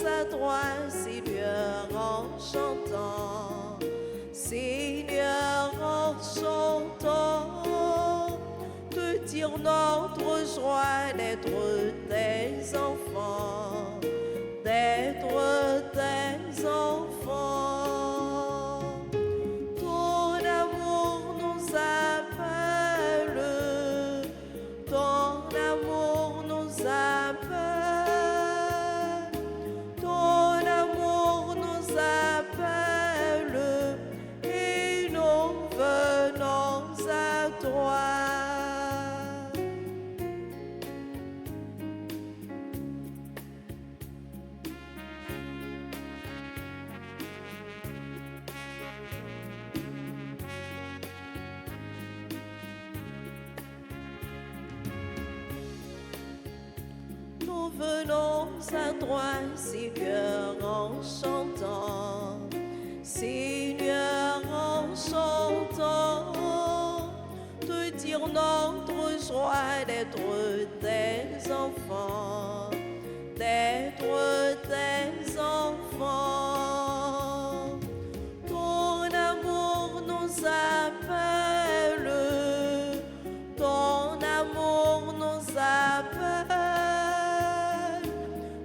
à toi, Seigneur, en chantant. Seigneur, en chantant, te dire notre joie d'être tes enfants, d'être tes enfants. Ton amour nous appelle, ton amour nous appelle, ton amour nous appelle et nous venons à toi. Nous venons à toi, Seigneur, en chantant. Seigneur, en chantant, te dire notre joie d'être tes enfants, d'être tes enfants. Ton amour nous appelle, ton amour nous appelle.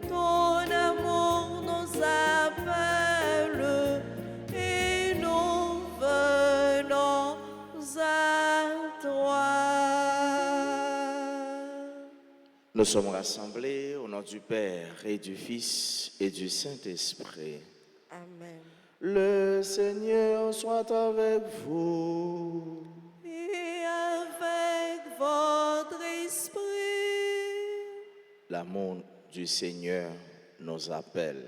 Ton amour nous appelle et nous venons à toi. Nous sommes rassemblés au nom du Père et du Fils et du Saint-Esprit. Amen. Le Seigneur soit avec vous. Et avec votre esprit. L'amour du Seigneur nous appelle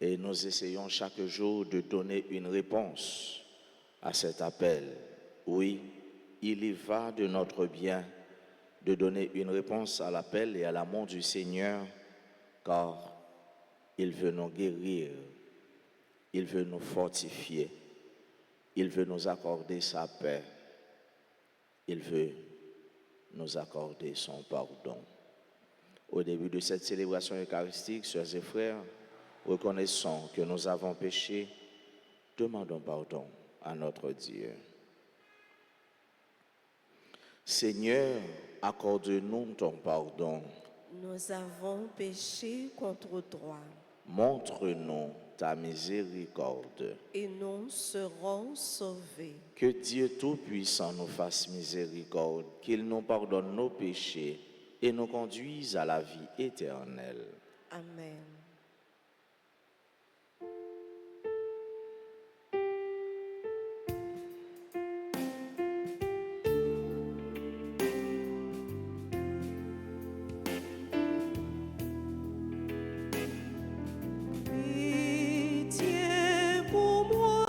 et nous essayons chaque jour de donner une réponse à cet appel. Oui, il y va de notre bien de donner une réponse à l'appel et à l'amour du Seigneur, car il veut nous guérir, il veut nous fortifier, il veut nous accorder sa paix, il veut nous accorder son pardon. Au début de cette célébration eucharistique, sœurs et frères, reconnaissons que nous avons péché, demandons pardon à notre Dieu. Seigneur, accorde-nous ton pardon. Nous avons péché contre toi Montre-nous ta miséricorde. et nous serons sauvés. Que Dieu Tout-Puissant nous fasse miséricorde, qu'il nous pardonne nos péchés et nous conduise à la vie éternelle. Amen. Pitié pour moi,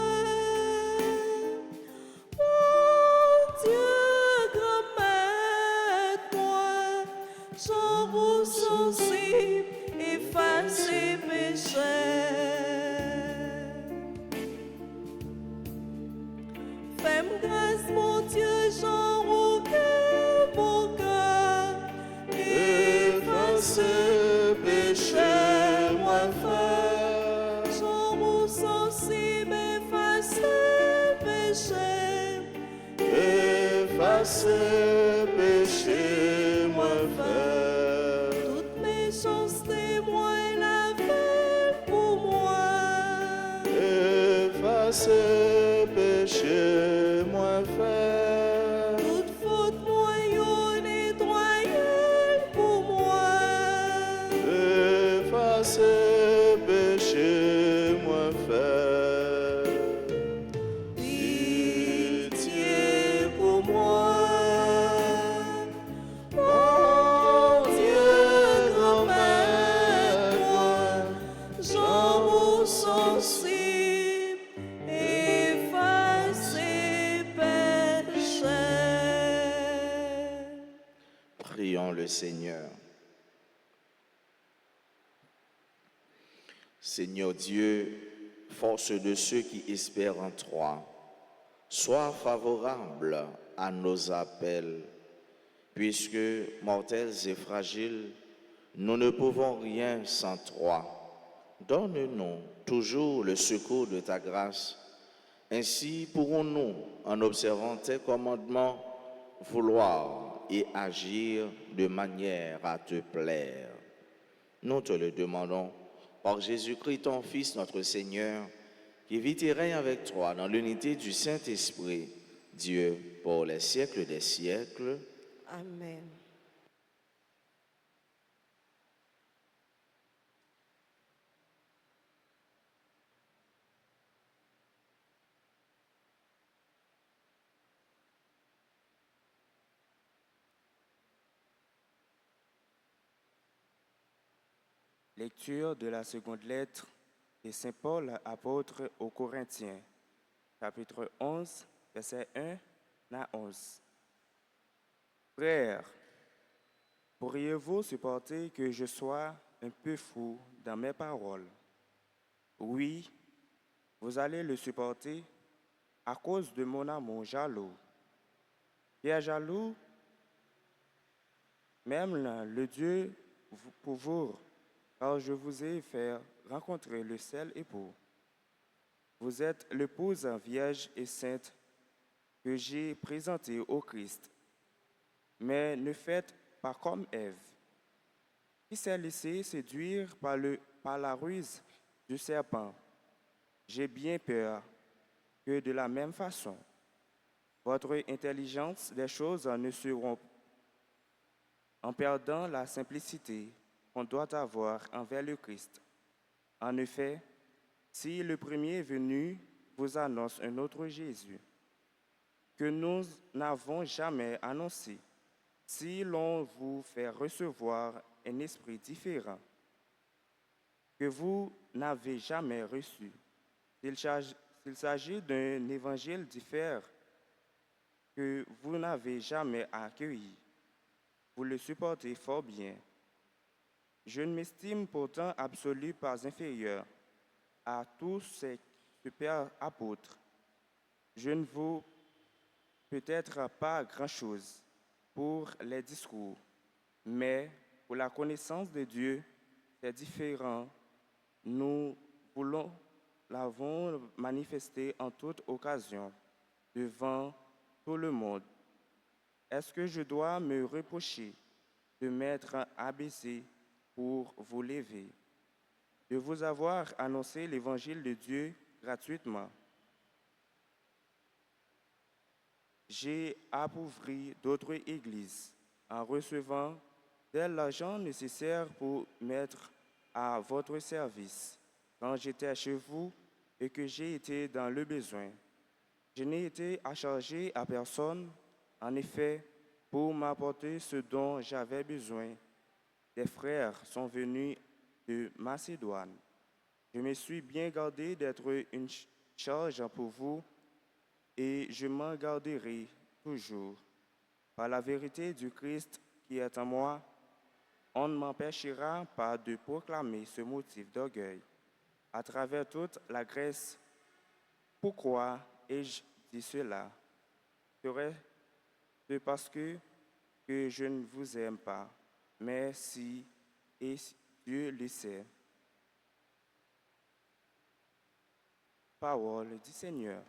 mon Dieu, remets-moi, j'en sensible, efface les péchés. Fais-moi grâce, mon Dieu, j'en recule mon cœur, efface les péchés, moi faire. J'en sensible, efface les péchés, Efface péché, moi faire. toute méchanceté, moi la veille pour moi. Efface péché, moi faire. Toute faute, moi yo nettoyer pour moi. Efface péché, moi faire. Pitié pour moi, mon Dieu, remets-moi, j'en sensible, efface les péchés. Prions le Seigneur. Seigneur Dieu, force de ceux qui espèrent en toi, sois favorable à nos appels, puisque mortels et fragiles, Nous ne pouvons rien sans toi. Donne-nous toujours le secours de ta grâce. Ainsi pourrons-nous, en observant tes commandements, vouloir et agir de manière à te plaire. Nous te le demandons par Jésus-Christ, ton Fils, notre Seigneur, qui vit et règne avec toi dans l'unité du Saint-Esprit, Dieu, pour les siècles des siècles. Amen. Lecture de la seconde lettre de Saint Paul, apôtre aux Corinthiens, chapitre 11, verset 1 à 11. Frères, pourriez-vous supporter que je sois un peu fou dans mes paroles? Oui, vous allez le supporter à cause de mon amour jaloux. Qui est jaloux? Même le Dieu pour vous, car je vous ai fait rencontrer le seul époux. Vous êtes l'épouse vierge et sainte que j'ai présentée au Christ. Mais ne faites pas comme Ève, qui s'est laissée séduire par la ruse du serpent. J'ai bien peur que de la même façon, votre intelligence des choses ne se rompe en perdant la simplicité qu'on doit avoir envers le Christ. En effet, si le premier venu vous annonce un autre Jésus, que nous n'avons jamais annoncé, si l'on vous fait recevoir un esprit différent, que vous n'avez jamais reçu, s'il s'agit d'un évangile différent que vous n'avez jamais accueilli, vous le supportez fort bien. Je ne m'estime pourtant absolu pas inférieur à tous ces super apôtres. Je ne vaux peut-être pas grand-chose pour les discours, mais pour la connaissance de Dieu, c'est différent. Nous l'avons manifesté en toute occasion, devant tout le monde. Est-ce que je dois me reprocher de m'être abaissé pour vous lever, de vous avoir annoncé l'évangile de Dieu gratuitement? J'ai appauvri d'autres églises en recevant de l'argent nécessaire pour mettre à votre service quand j'étais chez vous et que j'ai été dans le besoin. Je n'ai été à charger à personne. En effet, pour m'apporter ce dont j'avais besoin, des frères sont venus de Macédoine. Je me suis bien gardé d'être une charge pour vous et je m'en garderai toujours. Par la vérité du Christ qui est en moi, on ne m'empêchera pas de proclamer ce motif d'orgueil à travers toute la Grèce. Pourquoi ai-je dit cela? Serait-ce parce que je ne vous aime pas, mais si, et Dieu le sait. Parole du Seigneur.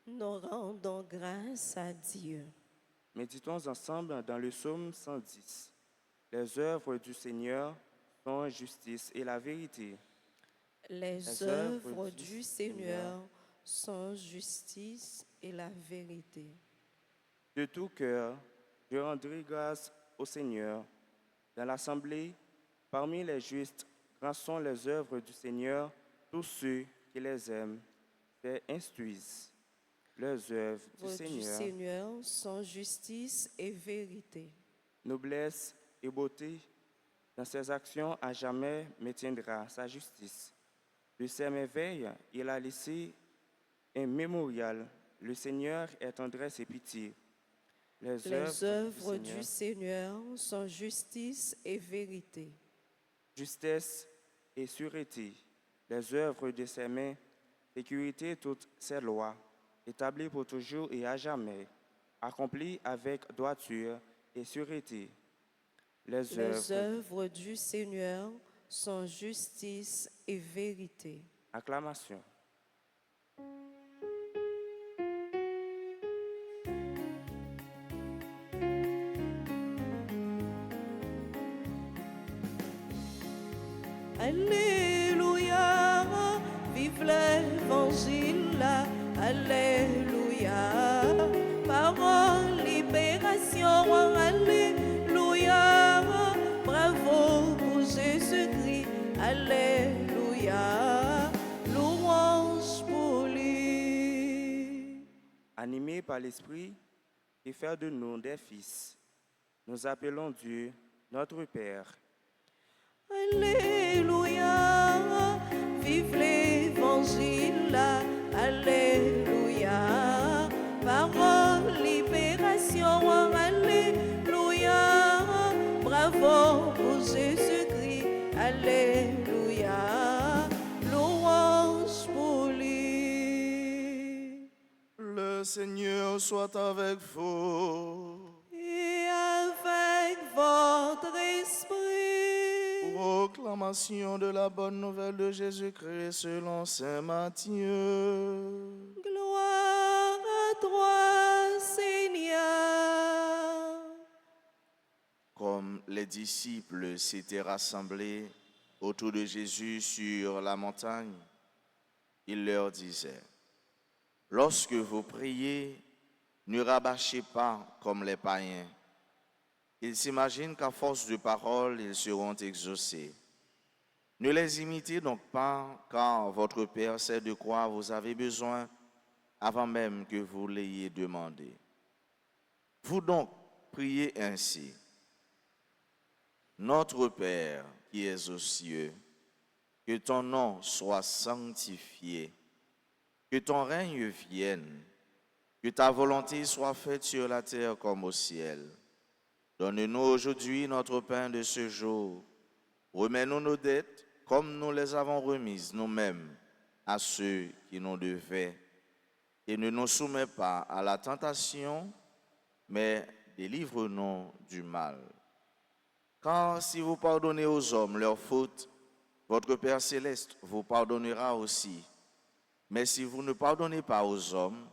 Nous rendons grâce à Dieu. Méditons ensemble dans le psaume 110. Les œuvres du Seigneur sont justice et la vérité. Les œuvres du Seigneur sont justice et la vérité. De tout cœur, je rendrai grâce au Seigneur. Dans l'assemblée, parmi les justes, grands sont les œuvres du Seigneur. Tous ceux qui les aiment les instruisent. Les œuvres du Seigneur sont justice et vérité. Noblesse et beauté, dans ses actions à jamais maintiendra sa justice. De ses merveilles, il a laissé un mémorial. Le Seigneur est tendresse et pitié. Les œuvres du Seigneur sont justice et vérité. Justesse et sûreté, les œuvres de ses mains, sécurité toutes ses lois, établies pour toujours et à jamais, accomplies avec droiture et sûreté. Les Les œuvres. œuvres du Seigneur sont justice et vérité. Acclamation. Alléluia, vive l'évangile, Alléluia, parole, libération, Alléluia, bravo pour Jésus-Christ, Alléluia, louange pour lui. Animés par l'Esprit et faire de nous des fils, nous appelons Dieu, notre Père. Alléluia, vive l'évangile, Alléluia, parole, libération, Alléluia, bravo pour Jésus-Christ, Alléluia, louange pour lui. Le Seigneur soit avec vous. Et avec votre esprit. Proclamation de la bonne nouvelle de Jésus-Christ selon saint Matthieu. Gloire à toi, Seigneur. Comme les disciples s'étaient rassemblés autour de Jésus sur la montagne, il leur disait, « Lorsque vous priez, ne rabâchez pas comme les païens. Ils s'imaginent qu'à force de paroles, ils seront exaucés. Ne les imitez donc pas, car votre Père sait de quoi vous avez besoin avant même que vous l'ayez demandé. Vous donc priez ainsi. Notre Père qui es aux cieux, que ton nom soit sanctifié, que ton règne vienne, que ta volonté soit faite sur la terre comme au ciel. Donne-nous aujourd'hui notre pain de ce jour. Remets-nous nos dettes comme nous les avons remises nous-mêmes à ceux qui nous devaient. Et ne nous soumets pas à la tentation, mais délivre-nous du mal. Car si vous pardonnez aux hommes leurs fautes, votre Père céleste vous pardonnera aussi. Mais si vous ne pardonnez pas aux hommes,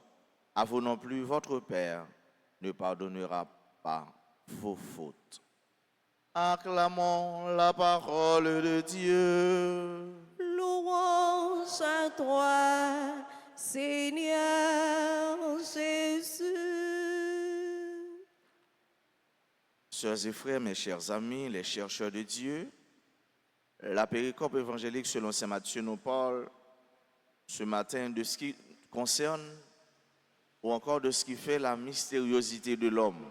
à vous non plus votre Père ne pardonnera pas vos fautes. Acclamons la parole de Dieu. Louange à toi, Seigneur Jésus. Sœurs et frères, mes chers amis, les chercheurs de Dieu, la péricope évangélique selon saint Matthieu nous parle ce matin de ce qui concerne ou encore de ce qui fait la mystériosité de l'homme,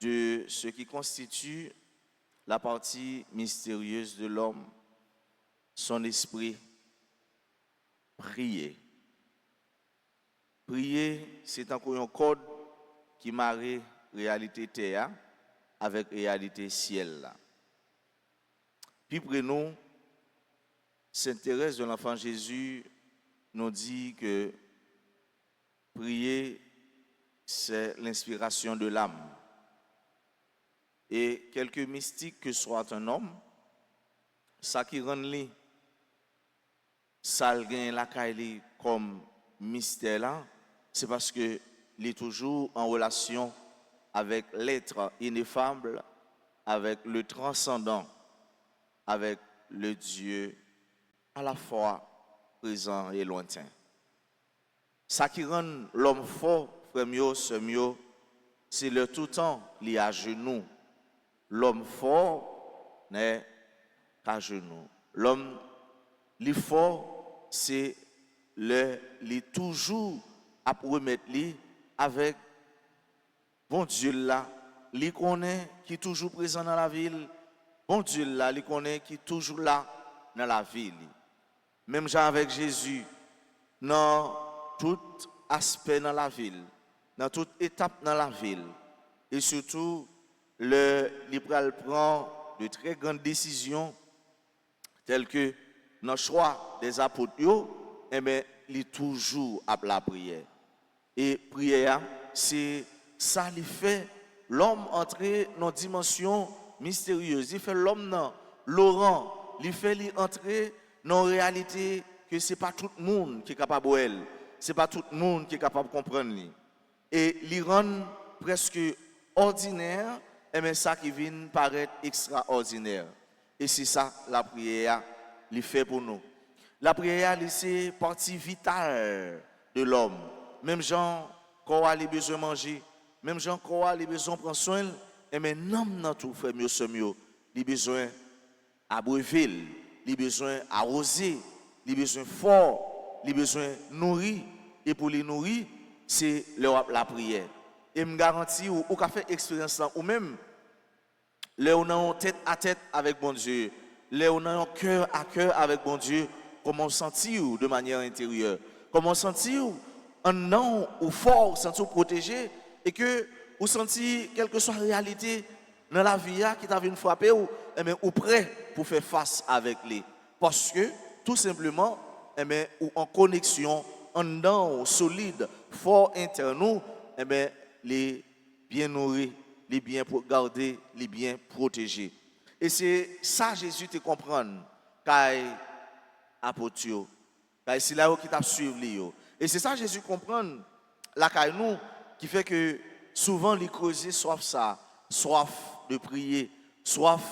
de ce qui constitue la partie mystérieuse de l'homme, son esprit. Prier. Prier, c'est encore un code qui marie réalité terre avec réalité ciel. Là. Puis pour nous, Sainte Thérèse de l'Enfant Jésus nous dit que prier, c'est l'inspiration de l'âme. Et quelque mystique que soit un homme, ça qui rend lui, ça gagne la caille comme mystère là, c'est parce que il est toujours en relation avec l'être ineffable, avec le transcendant, avec le Dieu à la fois présent et lointain. Ça qui rend l'homme fort, frère mieux, c'est le tout temps lié à genoux. L'homme fort n'est qu'à genoux. L'homme li fort, c'est li toujours à remettre li avec bon Dieu là, li connaît qui est toujours présent dans la ville. Bon Dieu là, li connaît qui est toujours là dans la ville. Même genre avec Jésus, dans tout aspect dans la ville, dans toute étape dans la ville, et surtout le libéral prend de très grandes décisions telles que dans le choix des apôtres, il est toujours à la prière. Et prière, c'est ça qui fait l'homme entrer dans une dimension mystérieuse. Il fait l'homme dans Laurent, il fait entrer dans une réalité que ce n'est pas tout le monde qui est capable de elle. Ce n'est pas tout le monde qui est capable de comprendre. Et il rend presque ordinaire, et bien ça qui vient paraître extraordinaire. Et c'est ça la prière, il fait pour nous. La prière, c'est partie vitale de l'homme. Même gens, quand il a besoin de manger, même gens, quand il a besoin de prendre soin, et bien l'homme dans tout fait mieux, il a besoin d'abreuver, il a besoin d'arroser, il a besoin fort, il a besoin de nourrir. Et pour les nourrir, c'est la prière. Et me garantis, ou qu'a fait expérience là, ou même, là on est tête à tête avec bon Dieu, là on est cœur à cœur avec bon Dieu, comment sentir de manière intérieure, comment sentir un non ou fort, sentir protégé, et que vous sentez quelle que soit la réalité dans la vie qui t'a vu frapper, ou prêt pour faire face avec lui. Parce que, tout simplement, ou en connexion, en non solide, fort interne, les bien nourris, les bien gardés, les bien protégés. Et c'est ça Jésus te comprendre quand apôtre, quand c'est là qui t'a suivi. Et c'est ça Jésus comprend là quand nous qui fait que souvent les creuser soif ça, soif de prier, soif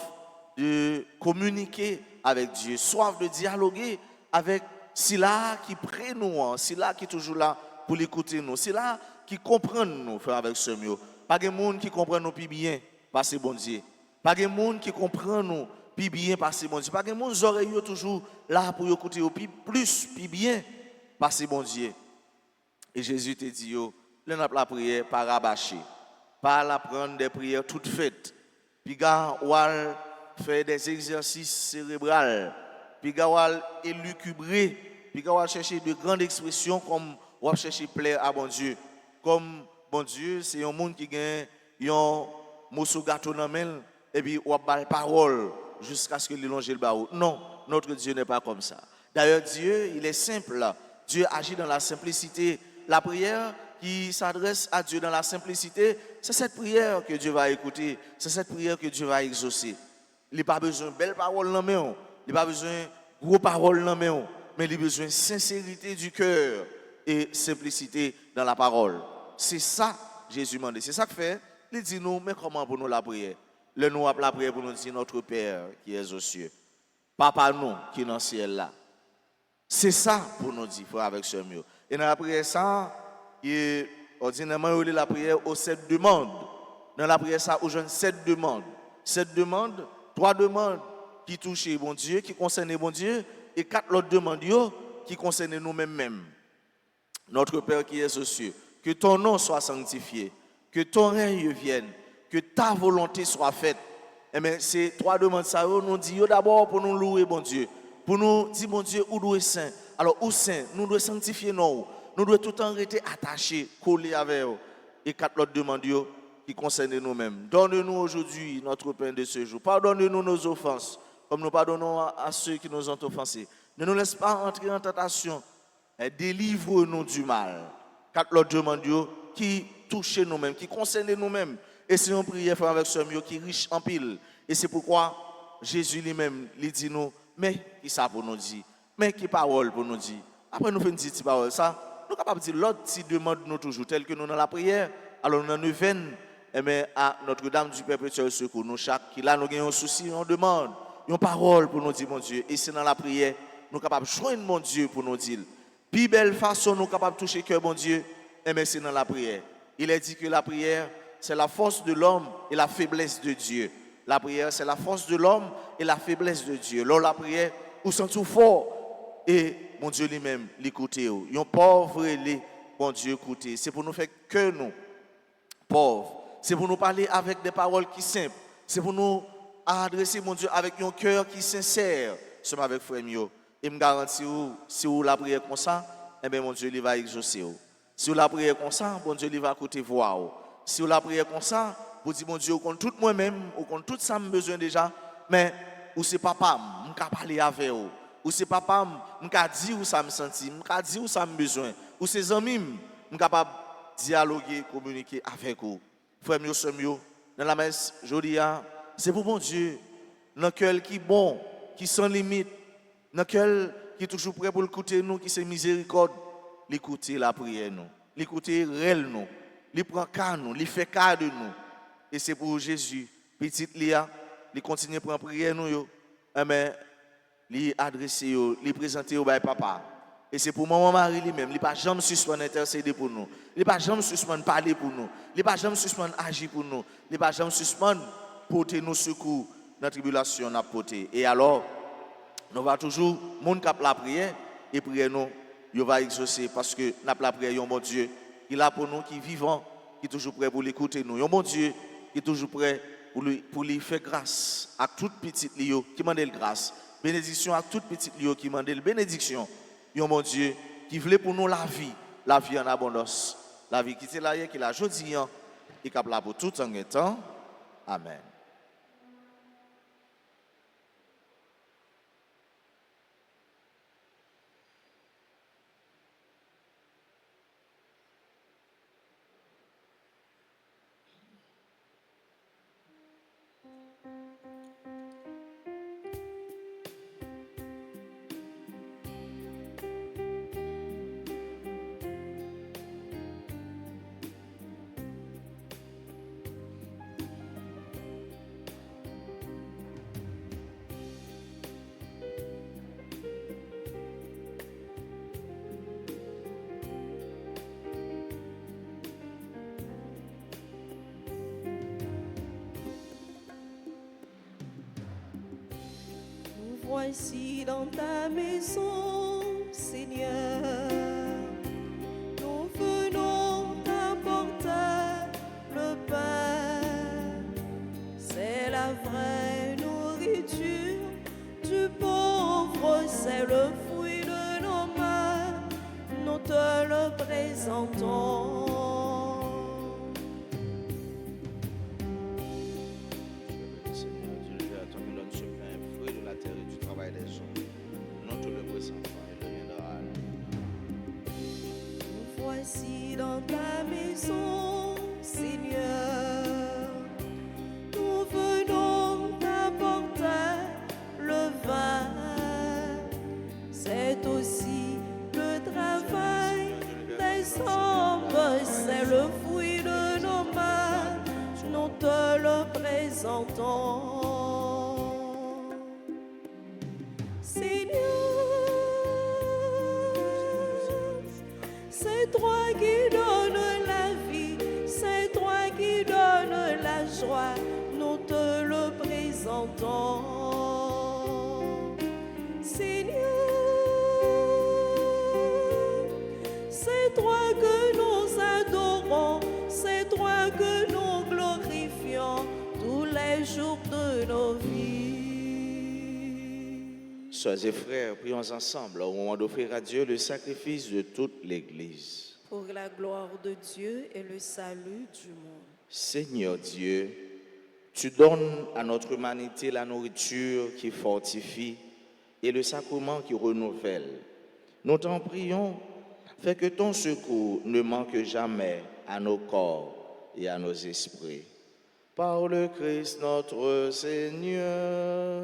de communiquer avec Dieu, soif de dialoguer avec celui-là qui prend nous, celui-là qui est toujours là pour l'écouter nous, celui-là qui comprend nous faire avec ce mieux. Pas de monde qui comprend nous plus bien parce que bon Dieu. Pas de monde qui comprend nous plus bien parce que bon Dieu. Pas de monde oreilles toujours là pour écouter plus bien parce que bon Dieu. Et Jésus te dit la prière pas rabâcher, pas la prendre des prières toutes faites. Puis gars faire des exercices cérébraux, puis gars élucubrer, puis gars chercher de grandes expressions comme on chercher plaire à bon Dieu. Comme bon Dieu, c'est un monde qui gagne un morceau gâteau dans main et puis on a la parole jusqu'à ce que le longe le barreau. Non, notre Dieu n'est pas comme ça. D'ailleurs, Dieu, il est simple. Dieu agit dans la simplicité. La prière qui s'adresse à Dieu dans la simplicité, c'est cette prière que Dieu va écouter. C'est cette prière que Dieu va exaucer. Il n'a pas besoin de belles paroles dans main, il n'a pas besoin de gros paroles dans main, mais il a besoin de sincérité du cœur et simplicité dans la parole. C'est ça Jésus m'a dit. C'est ça que fait. Il dit nous, mais comment pour nous la prière? Le nous la prière pour nous dire notre Père qui est aux cieux. Papa nous qui est dans le ciel là. C'est ça pour nous dire, frère, avec ce mieux. Et dans la prière, ça, ordinairement, il y a la prière aux 7 demandes. Dans la prière, ça, aux jeunes 7 demandes. 7 demandes, 3 demandes qui touchent bon Dieu, qui concernent bon Dieu, et 4 autres demandes qui concernent nous-mêmes. Notre Père qui est aux cieux, que ton nom soit sanctifié, que ton règne vienne, que ta volonté soit faite. Eh bien, ces 3 demandes, ça, nous dit d'abord pour nous louer, bon Dieu. Pour nous dire, mon Dieu, où doit saint? Alors, où saint? Nous devons sanctifier nous. Nous devons tout le temps rester attachés, collés avec eux. Et 4 autres demandes qui concernent nous-mêmes. Donne-nous aujourd'hui notre pain de ce jour. Pardonne-nous nos offenses, comme nous pardonnons à ceux qui nous ont offensés. Ne nous laisse pas entrer en tentation. Et délivre-nous du mal. 4 autres demandes qui touchent nous-mêmes, qui concernent nous-mêmes. Et c'est une prière avec ce mieux qui est riche en pile. Et c'est pourquoi Jésus lui-même, il dit nous, mais qui ça pour nous dire? Mais qui parole pour nous dire? Après nous faisons une petite parole, ça, nous sommes capables de dire l'autre petite demande nous toujours, tel que nous dans la prière, alors nous nous venons à Notre-Dame du Perpétuel Secours, nous chaque qui là nous avons un souci, on demande, une parole pour nous dire, mon Dieu, et c'est dans la prière, nous sommes capables de joindre mon Dieu pour nous dire. Puis belle façon, nous sommes capables de toucher cœur, mon Dieu, c'est dans la prière. Il est dit que la prière, c'est la force de l'homme et la faiblesse de Dieu. La prière, c'est la force de l'homme et la faiblesse de Dieu. Lors la prière, vous sentez tout fort. Et mon Dieu lui-même, l'écoutez. Un pauvre, bon Dieu, écoutez. C'est pour nous faire que nous, pauvres. C'est pour nous parler avec des paroles qui sont simples. C'est pour nous adresser, mon Dieu, avec un cœur qui est sincère. Sommes avec frère Mio. Et me garantis, si vous la prière comme ça, eh bien, mon Dieu, il va exaucer. Si vous la priez comme ça, bon Dieu, il va écouter voix. Si vous la priez comme ça, vous dites, mon Dieu, vous compte tout moi-même, vous compte tout ça, j'ai besoin déjà, mais ou c'est papa, je peux parler avec vous. Ou c'est papa, je peux dire où ça me sentit, je peux dire où ça me besoin. Ou c'est amis, je suis capable de dialoguer, communiquer avec vous. Frère, mieux, dans la messe, je dis, c'est pour mon Dieu, dans cœur qui est bon, qui sans limite, dans cœur qui est toujours prêt pour écouter nous, qui c'est miséricorde, l'écouter la prière nous, l'écouter réel nous, il prend cas nous, il fait cas de nous. Et c'est pour Jésus, petite Lia, il continue à prendre prière nous, mais il adresse, il présente au papa. Et c'est pour maman Marie lui-même, il n'a pas jamais suspendre intercéder pour nous. Il n'a pas jamais suspendre parler pour nous. Il n'a pas jamais suspendre agir pour nous. Il n'a pas jamais suspendre porter nos secours dans la tribulation n'a porté. Et alors, nous va toujours monde qui a la prière et prière nous, il va exaucer parce que n'a la prière un bon Dieu, il a pour nous qui est vivant, qui est toujours prêt pour l'écouter nous. Un bon Dieu qui est toujours prêt pour lui faire grâce à toute petite Lio qui demande grâce. Bénédiction à toute petite Lio qui demande bénédiction. Un bon Dieu qui voulait pour nous la vie en abondance. La vie qui était là hier, qui l'a aujourd'hui, et qui a là pour tout en temps. Amen. Voici dans ta maison, Seigneur, nous venons t'apporter le pain. C'est la vraie nourriture du pauvre, c'est le fruit de nos mains, nous te le présentons. Voici dans ta maison, Seigneur, nous venons t'apporter le vin. C'est aussi le travail des hommes, c'est le fruit de nos mains, nous te le présentons. C'est toi qui donnes la vie, c'est toi qui donnes la joie, nous te le présentons. Seigneur, c'est toi que nous adorons, c'est toi que nous glorifions tous les jours de nos vies. Sœurs et frères, prions ensemble au moment d'offrir à Dieu le sacrifice de toute l'Église. Pour la gloire de Dieu et le salut du monde. Seigneur Dieu, tu donnes à notre humanité la nourriture qui fortifie et le sacrement qui renouvelle. Nous t'en prions, fais que ton secours ne manque jamais à nos corps et à nos esprits. Par le Christ notre Seigneur.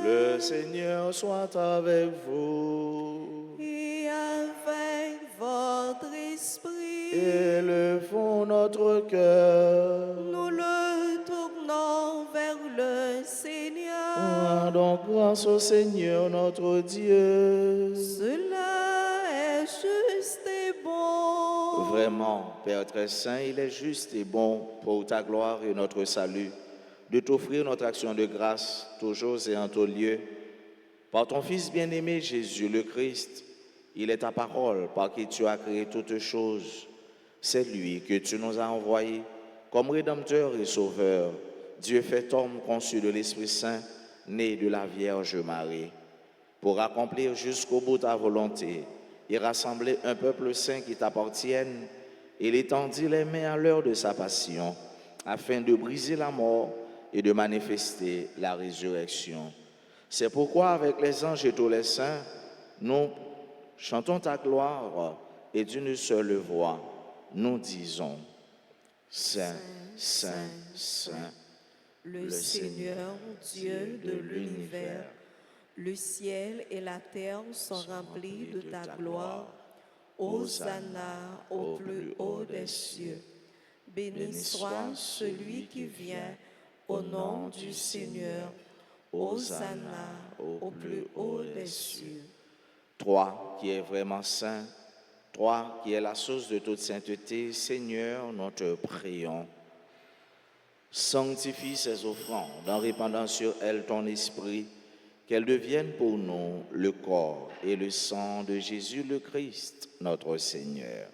Le Seigneur soit avec vous. Et avec votre esprit. Élevons notre cœur. Nous le tournons vers le Seigneur. Rendons grâce au Seigneur notre Dieu. Cela est juste et bon. Vraiment, Père très saint, il est juste et bon pour ta gloire et notre salut de t'offrir notre action de grâce, toujours et en tout lieu. Par ton Fils bien-aimé Jésus le Christ, il est ta parole par qui tu as créé toutes choses. C'est lui que tu nous as envoyé comme Rédempteur et Sauveur, Dieu fait homme conçu de l'Esprit Saint, né de la Vierge Marie, pour accomplir jusqu'au bout ta volonté et rassembler un peuple saint qui t'appartienne. Il étendit les mains à l'heure de sa passion, afin de briser la mort et de manifester la résurrection. C'est pourquoi, avec les anges et tous les saints, nous chantons ta gloire et d'une seule voix. nous disons, Saint, Saint, Saint, le Seigneur Dieu de l'univers. Le ciel et la terre sont remplis de ta gloire. Hosanna au plus haut des cieux. Béni soit celui qui vient au nom du Seigneur. Hosanna au plus haut des cieux. Toi qui es vraiment saint, toi qui es la source de toute sainteté, Seigneur, nous te prions. Sanctifie ces offrandes en répandant sur elles ton esprit, qu'elles deviennent pour nous le corps et le sang de Jésus le Christ, notre Seigneur.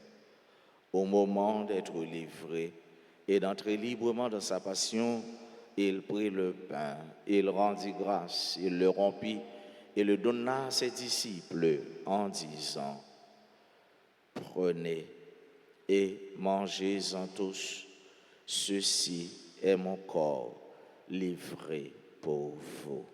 Au moment d'être livré et d'entrer librement dans sa passion, il prit le pain, il rendit grâce, il le rompit et le donna à ses disciples en disant, prenez et mangez-en tous, ceci est mon corps livré pour vous.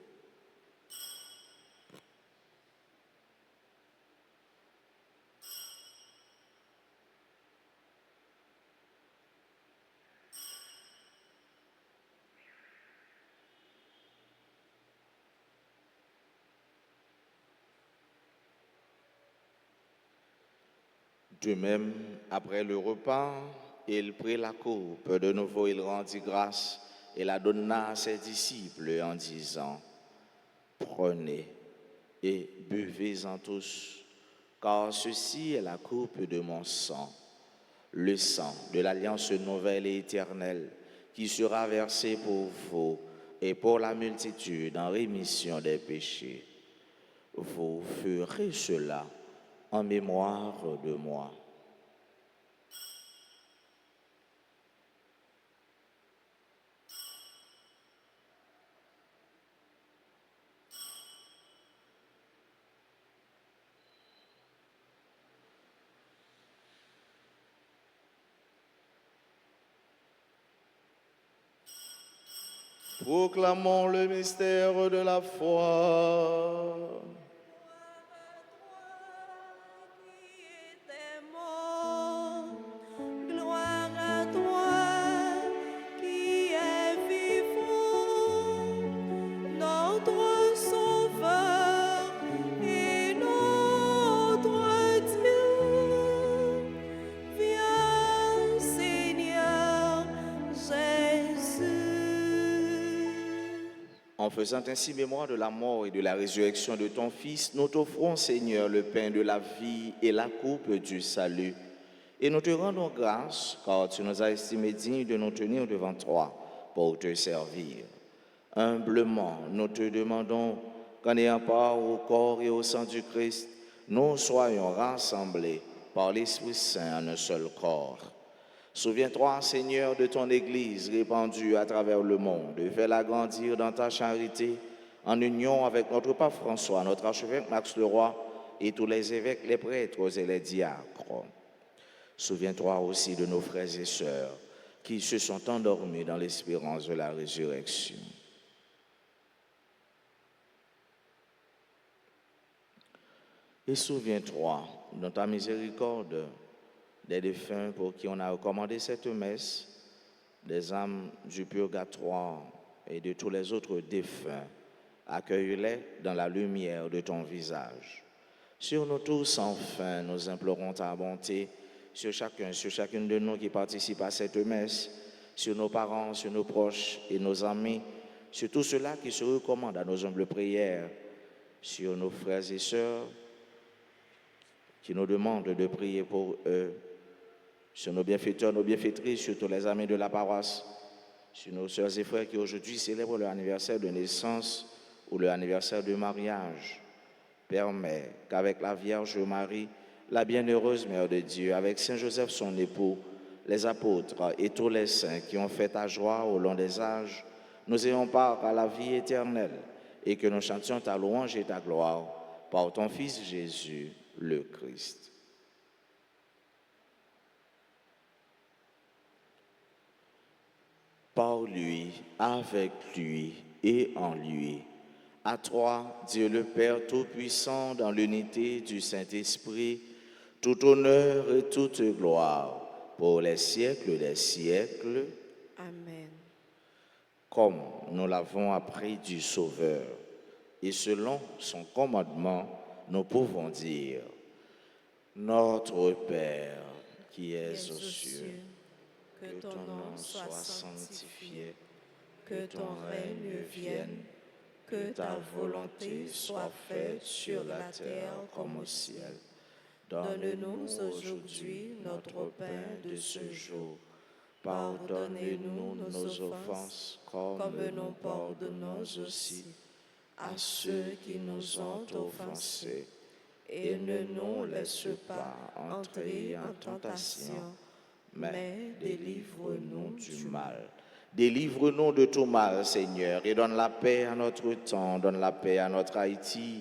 De même, après le repas, il prit la coupe. De nouveau, il rendit grâce et la donna à ses disciples en disant, prenez et buvez-en tous, car ceci est la coupe de mon sang, le sang de l'alliance nouvelle et éternelle, qui sera versé pour vous et pour la multitude en rémission des péchés. Vous ferez cela en mémoire de moi. Proclamons le mystère de la foi. Gloire à toi qui es vivant, notre Sauveur et notre Dieu. Viens, Seigneur Jésus. En faisant ainsi mémoire de la mort et de la résurrection de ton Fils, nous t'offrons, Seigneur, le pain de la vie et la coupe du salut. Et nous te rendons grâce, car tu nous as estimés dignes de nous tenir devant toi pour te servir. Humblement, nous te demandons qu'en ayant part au corps et au sang du Christ, nous soyons rassemblés par l'Esprit Saint en un seul corps. Souviens-toi, Seigneur, de ton Église répandue à travers le monde, et fais-la grandir dans ta charité, en union avec notre pape François, notre archevêque Max Leroy, et tous les évêques, les prêtres et les diacres. Souviens-toi aussi de nos frères et sœurs qui se sont endormis dans l'espérance de la résurrection. Et souviens-toi, dans ta miséricorde, des défunts pour qui on a recommandé cette messe, des âmes du purgatoire et de tous les autres défunts. Accueille-les dans la lumière de ton visage. Sur nous tous, enfin, nous implorons ta bonté, sur chacune de nous qui participe à cette messe, sur nos parents, sur nos proches et nos amis, sur tous ceux-là qui se recommandent à nos humbles prières, sur nos frères et sœurs qui nous demandent de prier pour eux, sur nos bienfaiteurs, nos bienfaitrices, sur tous les amis de la paroisse, sur nos sœurs et frères qui aujourd'hui célèbrent leur anniversaire de naissance ou leur anniversaire de mariage. Permets qu'avec la Vierge Marie, la bienheureuse Mère de Dieu, avec Saint Joseph son époux, les apôtres et tous les saints qui ont fait ta joie au long des âges, nous ayons part à la vie éternelle et que nous chantions ta louange et ta gloire par ton Fils Jésus, le Christ. Par lui, avec lui et en lui. À toi, Dieu le Père Tout-Puissant, dans l'unité du Saint-Esprit, tout honneur et toute gloire pour les siècles des siècles. Amen. Comme nous l'avons appris du Sauveur, et selon son commandement, nous pouvons dire, Notre Père qui es aux cieux, que ton nom soit sanctifié, que ton règne vienne, que ta volonté soit faite sur la terre comme au ciel. Donne-nous aujourd'hui notre pain de ce jour. Pardonnez-nous nos offenses, comme nous pardonnons aussi à ceux qui nous ont offensés. Et ne nous laisse pas entrer en tentation, mais délivre-nous du mal. Délivre-nous de tout mal, Seigneur, et donne la paix à notre temps, donne la paix à notre Haïti.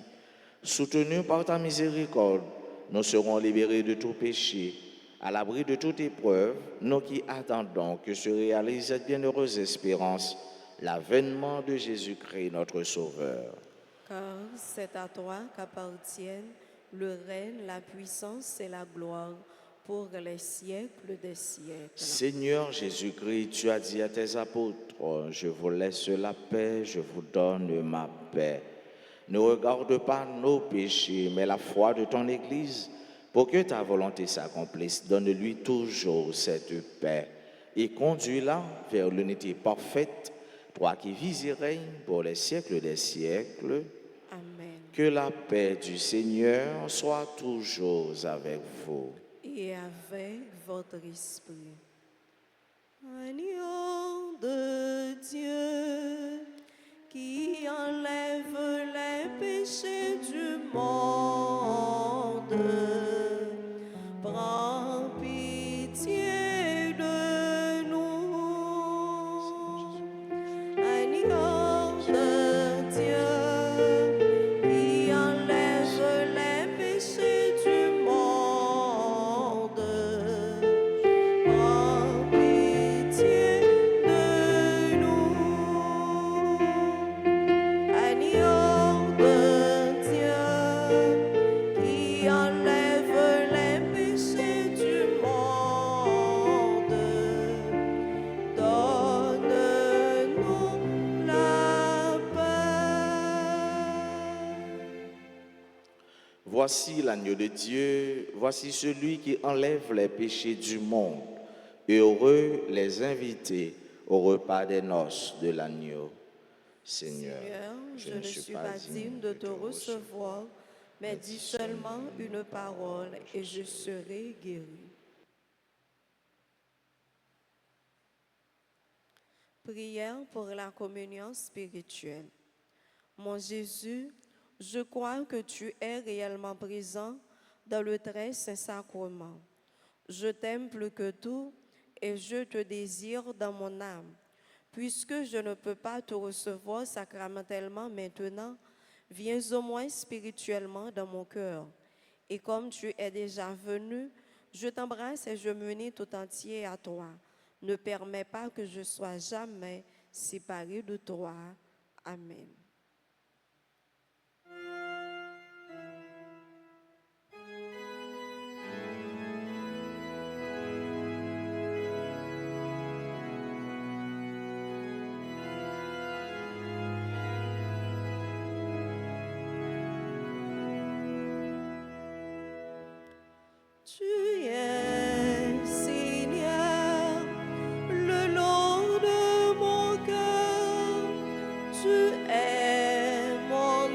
Soutenus par ta miséricorde, nous serons libérés de tout péché, à l'abri de toute épreuve, nous qui attendons que se réalise cette bienheureuse espérance, l'avènement de Jésus-Christ, notre Sauveur. Car c'est à toi qu'appartiennent le règne, la puissance et la gloire pour les siècles des siècles. Seigneur Jésus-Christ, tu as dit à tes apôtres, je vous laisse la paix, je vous donne ma paix. Ne regarde pas nos péchés, mais la foi de ton Église, pour que ta volonté s'accomplisse. Donne-lui toujours cette paix et conduis-la vers l'unité parfaite, toi qui vis et règnes pour les siècles des siècles. Amen. Que la paix du Seigneur soit toujours avec vous. Et avec votre esprit. Agneau de Dieu, qui enlève les péchés du monde, prends pitié de nous. Agneau de Dieu, qui enlève les péchés du monde, prends pitié de nous. Agneau de Dieu, qui enlève les péchés du monde, donne-nous la paix. Voici l'agneau de Dieu, voici celui qui enlève les péchés du monde. Heureux les invités au repas des noces de l'agneau. Seigneur, Seigneur, je ne suis pas digne de te recevoir, mais dis seulement une parole et je serai guéri. Prière pour la communion spirituelle. Mon Jésus, je crois que tu es réellement présent dans le très saint sacrement. Je t'aime plus que tout et je te désire dans mon âme. Puisque je ne peux pas te recevoir sacramentellement maintenant, viens au moins spirituellement dans mon cœur. Et comme tu es déjà venu, je t'embrasse et je m'unis tout entier à toi. Ne permets pas que je sois jamais séparé de toi. Amen. Tu es, Seigneur, le long de mon cœur. Tu es mon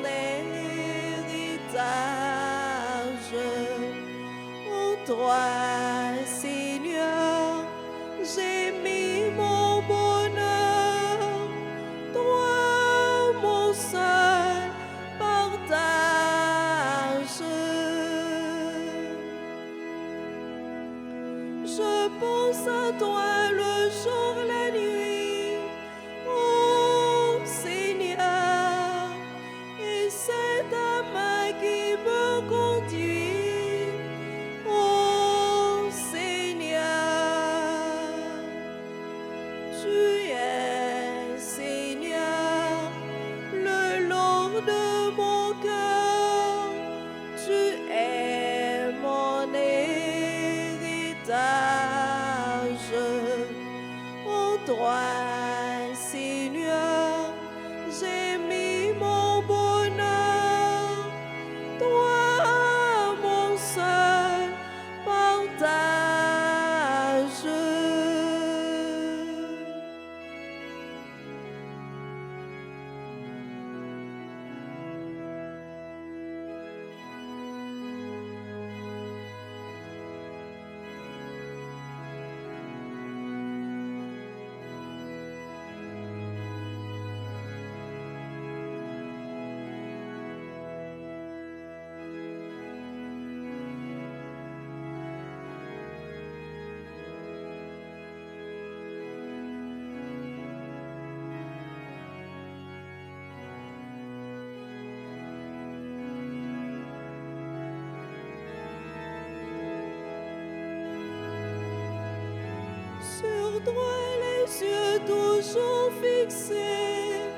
toi les yeux toujours fixés.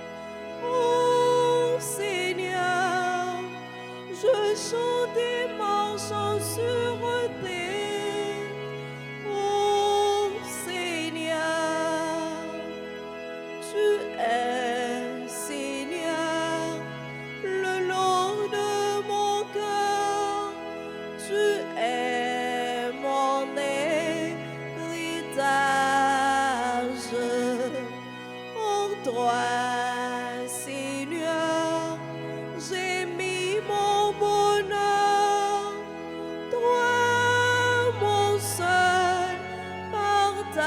Oh Seigneur, je chante des marchant sur terre. Oh Seigneur, tu es Seigneur le long de mon cœur. Tu es mon héritage. En toi, Seigneur, j'ai mis mon bonheur. Toi, mon seul partage.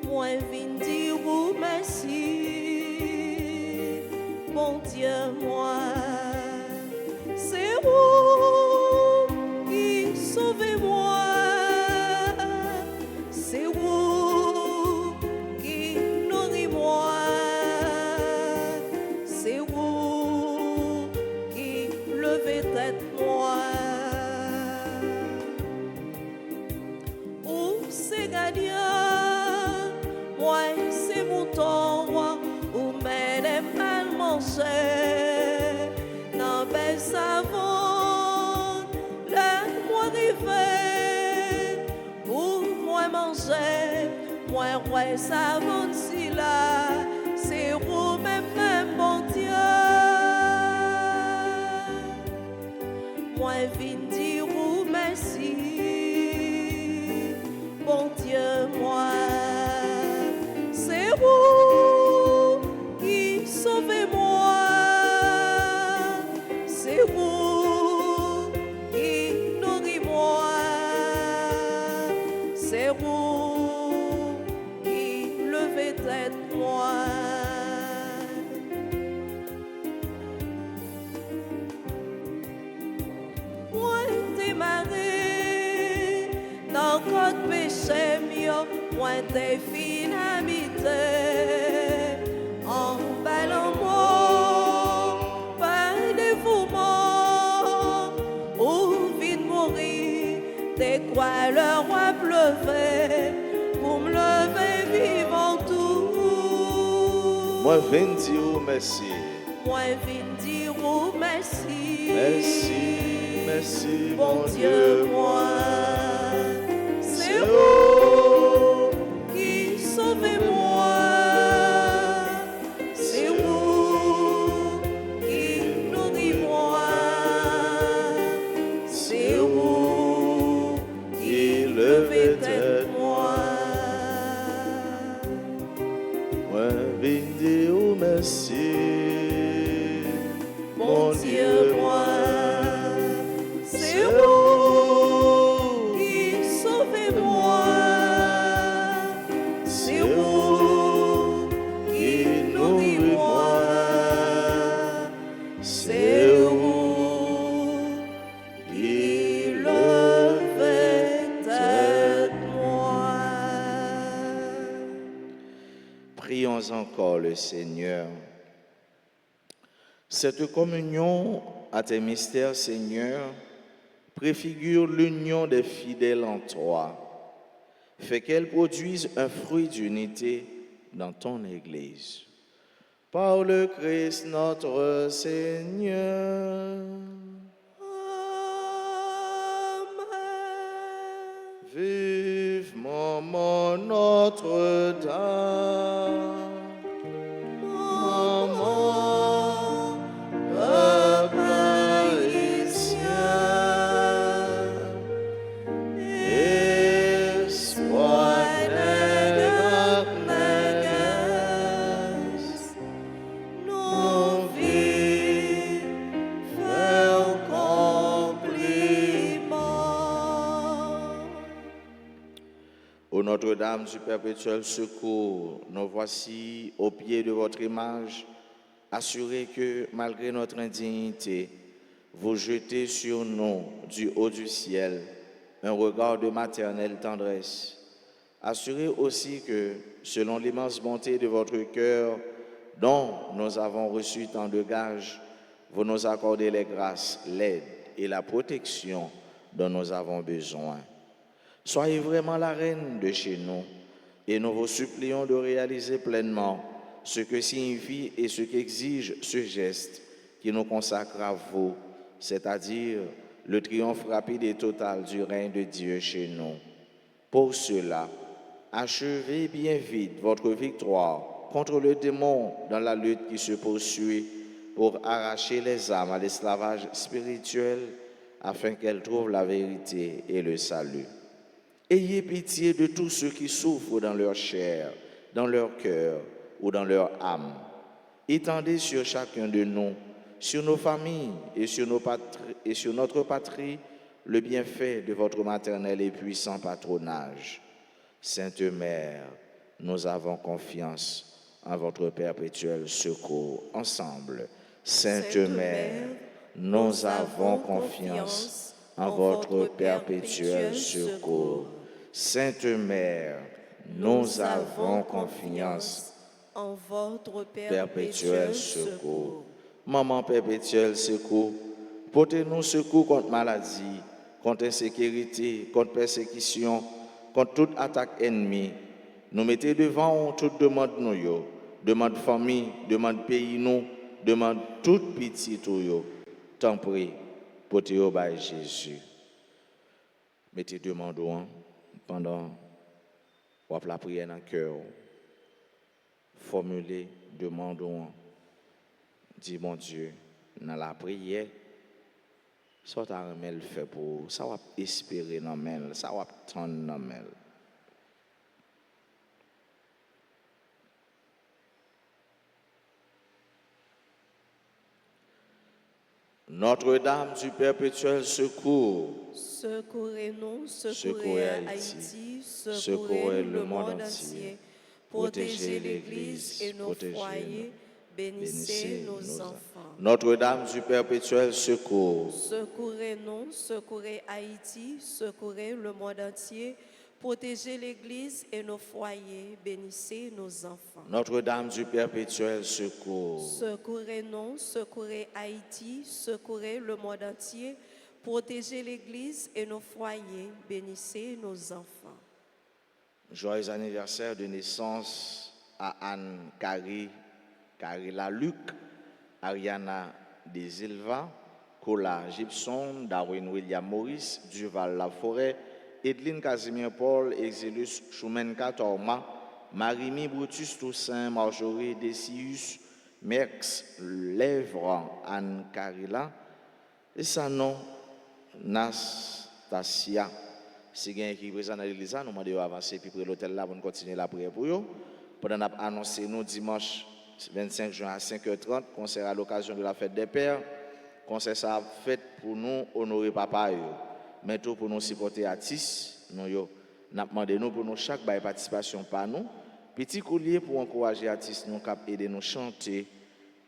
Moi vin dire ou merci, bon Dieu, moi, c'est vous qui sauvez-moi, c'est vous qui nourris-moi, c'est vous qui levez tête moi. Ou c'est gardien, moi c'est mouton roi, ou mais mal manger, dans belle savon, laisse-moi rêver, pour moi manger, moi roi savon si là, c'est vous même bon Dieu. Moi vin dire ou merci, bon Dieu, moi, c'est vous qui sauvez-moi, c'est vous qui nourris-moi, c'est vous qui levez tête moi. Moi démarré dans notre péché mieux, moi t'es finalité en ballant mort, pas dévouement, ou vite mourir, t'es quoi le roi pleuvé, pour me lever vivant tout. Moi, viens dire merci. Moi viens dire oh, merci. Merci, merci, Bon mon Dieu, Dieu, moi, c'est c'est vous vous. qui sauvez-moi, c'est vous qui nourris-moi, c'est vous qui levez tête moi. Moi, viens dire merci. Mon Dieu, moi, c'est vous qui sauvez-moi, c'est vous qui nourris-moi, c'est vous qui levez tête moi. Prions encore le Seigneur. Cette communion à tes mystères, Seigneur, préfigure l'union des fidèles en toi. Fais qu'elle produise un fruit d'unité dans ton Église. Par le Christ notre Seigneur. Amen. Vivement mon Notre-Dame. Maman, peuple haïtien, espoir nègre, négresse, nos vies faire compliment. Ô Notre-Dame du perpétuel secours, nous voici au pied de votre image, assurés que malgré notre indignité, vous jetez sur nous du haut du ciel un regard de maternelle tendresse. Assurez aussi que, selon l'immense bonté de votre cœur, dont nous avons reçu tant de gages, vous nous accordez les grâces, l'aide et la protection dont nous avons besoin. Soyez vraiment la reine de chez nous et nous vous supplions de réaliser pleinement ce que signifie et ce qu'exige ce geste qui nous consacre à vous, c'est-à-dire le triomphe rapide et total du règne de Dieu chez nous. Pour cela, achevez bien vite votre victoire contre le démon dans la lutte qui se poursuit pour arracher les âmes à l'esclavage spirituel afin qu'elles trouvent la vérité et le salut. Ayez pitié de tous ceux qui souffrent dans leur chair, dans leur cœur ou dans leur âme. Étendez sur chacun de nous, sur nos familles et sur notre patrie, le bienfait de votre maternel et puissant patronage. Sainte Mère, nous avons confiance en votre perpétuel secours. Ensemble, Sainte Mère, nous avons confiance en votre perpétuel secours. Sainte Mère, nous avons confiance en votre perpétuel secours. Maman perpétuel secours, portez-nous secours contre maladie, contre insécurité, contre persécution, contre toute attaque ennemie. Nous mettez devant toute demande nous, demande famille, demande pays nous, demande toute pitié tout yo. Tant prie, portez-vous by Jésus. Mettez demande pendant la prière dans le cœur. Formulez demande. Dis mon Dieu, dans la prière, ça t'a remis le fait pour ça va espérer dans mel, ça va tendre dans mel. Notre-Dame du perpétuel secours, secourez-nous, secourez secourez Haïti, Haïti, secourez secourez le monde entier, protégez l'Église et nos protégez-nous. foyers, bénissez nos enfants. Notre-Dame du perpétuel secours, Secourez-nous, secourez Haïti, secourez le monde entier, protégez l'Église et nos foyers, bénissez nos enfants. Notre-Dame du perpétuel secours, Secourez-nous, secourez Haïti, secourez le monde entier, protégez l'Église et nos foyers, bénissez nos enfants. joyeux anniversaire de naissance à Anne-Carila Luc, Ariana Desilva, Cola Gibson, Darwin William Morris, Duval Laforêt, Edline Casimir Paul, Exilus Choumenka Torma, Marimi Brutus Toussaint, Marjorie Decius, Merx Lèvre, Anne Carila, et sa nom, Nastasia. Si quelqu'un qui est présent dans l'église, nous demandons d'avancer puis pour l'hôtel là pour nous continuer la prière pour eux. Pendant qu'on a annoncé nous dimanche 25 juin à 5h30, concert à l'occasion de la fête des pères. Concert ça fait pour nous honorer papa yo. Mais tout pour nous supporter artistes, nous yo. N'a demandé nous pour nous chaque bail participation par nous. Petit collier pour encourager artistes nous cap aider nous chanter,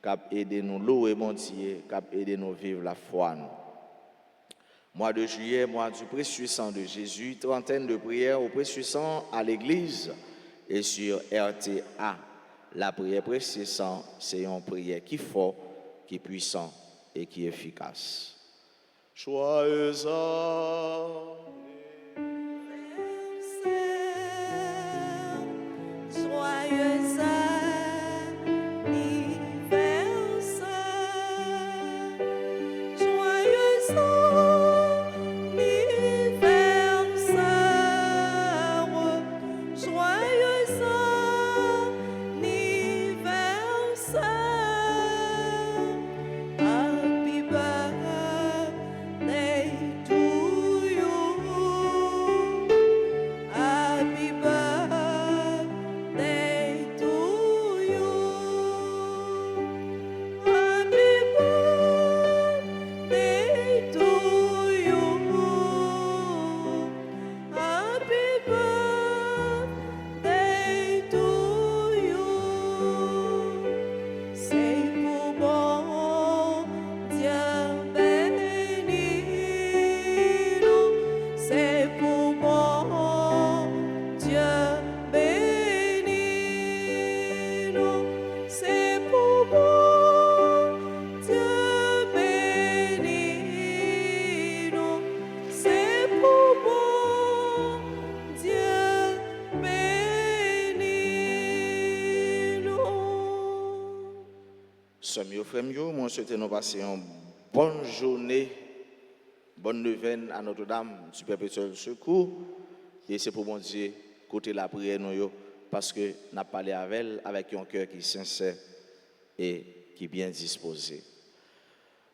cap aider nous louer mon Dieu, cap aider nous vivre la foi nous. Mois de juillet, mois du précieux sang de Jésus, trentaine de prières au précieux sang à l'église et sur RTA. La prière précieux sang, c'est une prière qui est forte, qui est puissante et qui est efficace. Joyeux Joyeux Moi, souhaite nous passer une bonne journée, bonne neuvaine à Notre-Dame du Perpétuel Secours. Et c'est pour mon Dieu, côté la prière, nous, parce que nous avons parlé avec elle avec un cœur qui est sincère et qui est bien disposé.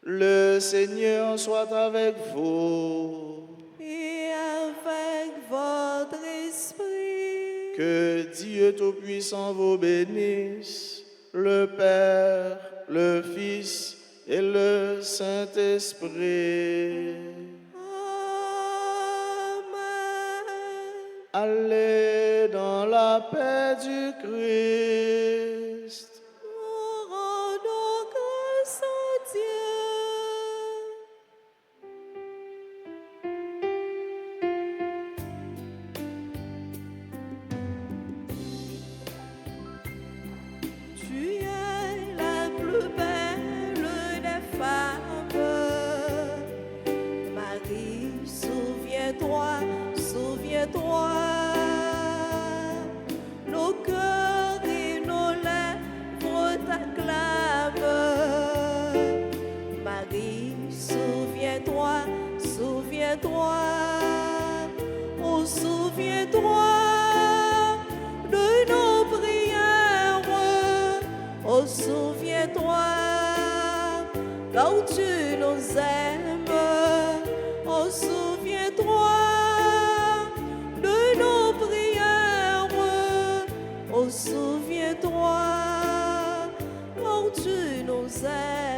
Le Seigneur soit avec vous. Et avec votre esprit. Que Dieu Tout-Puissant vous bénisse, le Père, le Fils et le Saint-Esprit. Amen. Allez dans la paix du Christ. Nous rendons grâce à Dieu. Tu es la plus belle des femmes. Marie, souviens-toi, souviens-toi. Nos cœurs et nos lèvres t'acclament. Marie, souviens-toi, souviens-toi. Oh, souviens-toi de nos prières. Oh, souviens-toi, quand tu nous aimes. Oh, souviens-toi de nos prières. Oh, souviens-toi, quand tu nous aimes.